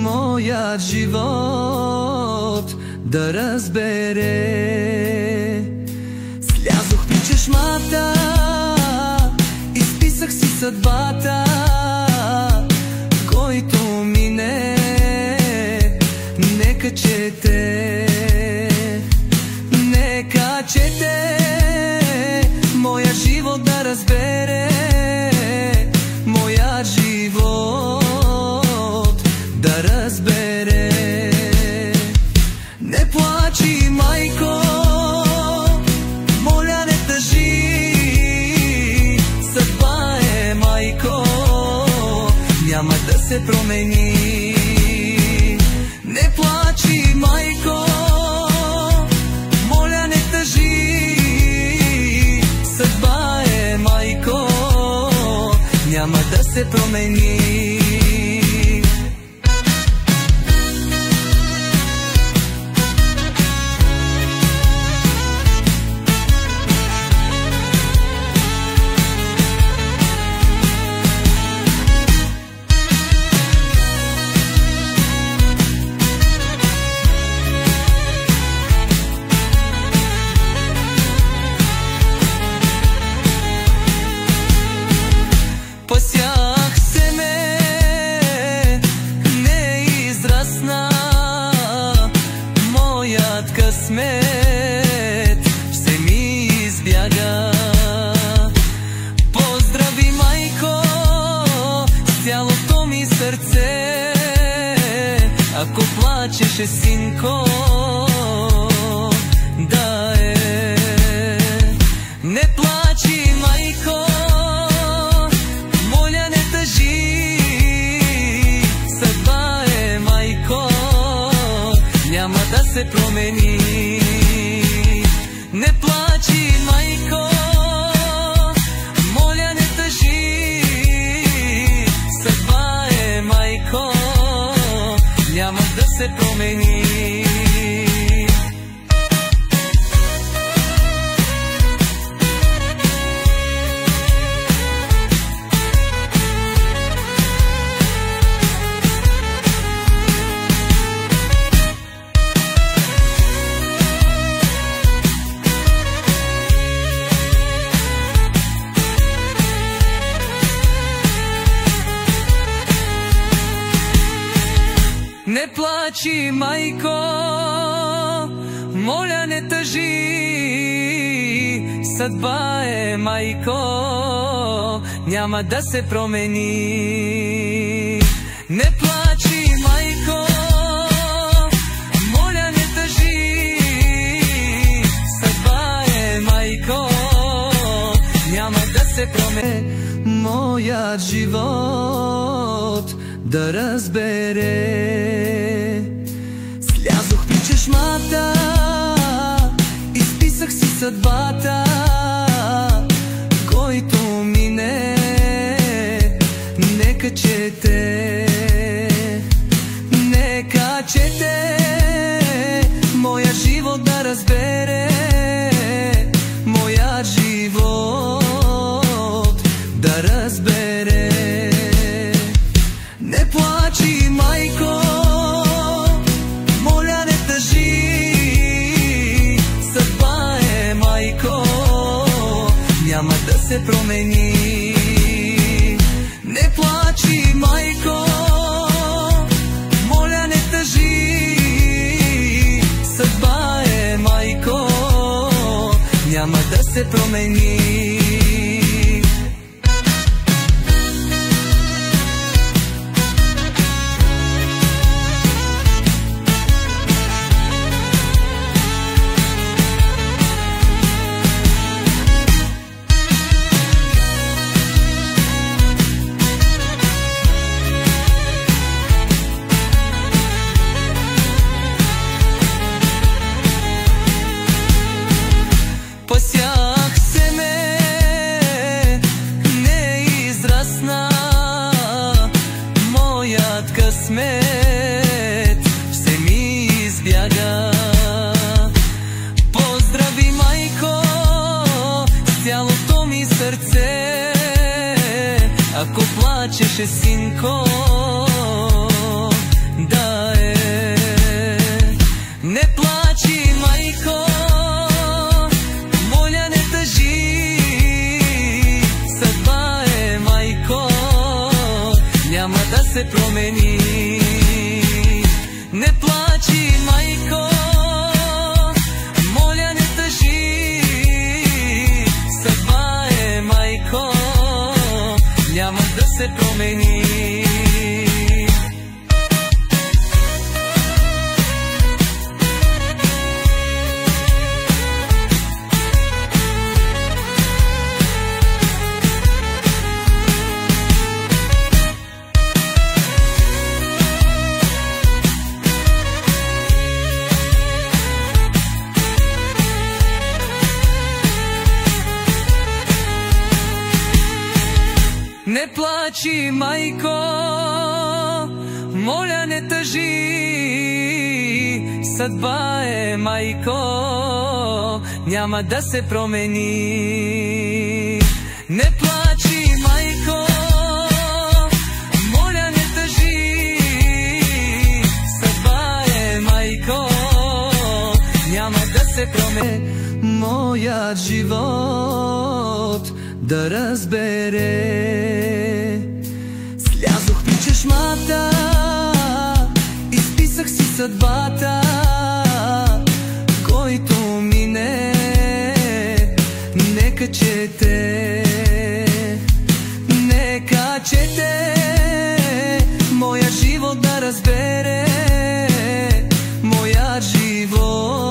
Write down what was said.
моят живот да разбере. Слязох при чешмата, изписах си съдбата, който мине, нека чете, нека чете, моя живот да разбере, моя живот да разбере. Не плачи, майко, моля не тъжи, съдба е, майко, няма да се промени. Не плачи, майко, моля не тъжи, съдба е, майко, няма да се промени. Посях семе, не израсна, моят късмет все ми избяга. Поздрави, майко, с цялото ми сърце, ако плачеше, синко, да е. Не плачи, майко, няма да се промени. Не плачи, майко, моля не тъжи, съдба е, майко, няма да се промени. Не плачи, майко, моля не тъжи, съдба е, майко, няма да се промени. Не плачи, майко, моля не тъжи, съдба е, майко, няма да се промени. Моят живот да разбере. Слязох при чешмата, изписах си съдбата, който мине, нека чете, нека чете, моя живот да разбере, моя живот да разбере. Не плачи, майко, моля не тъжи, съдба е, майко, няма да се промени. Не плачи, майко, моля не тъжи, съдба е, майко, няма да се промени. Посях семе, не израсна, моят късмет все ми избяга. Поздрави, майко, с цялото ми сърце, ако плачеше, синко, да промени. Не плачи, майко, моля не тъжи, съдба е, майко, няма да се промени. Не плачи, майко, моля не тъжи, съдба е, майко, няма да се промени. Не плачи, майко, моля не тъжи, съдба е, майко, няма да се промени. Моят живот да разбере. Слязох при чешмата, изписах си съдбата, който мине, нека чете, нека чете, моя живот да разбере, моя живот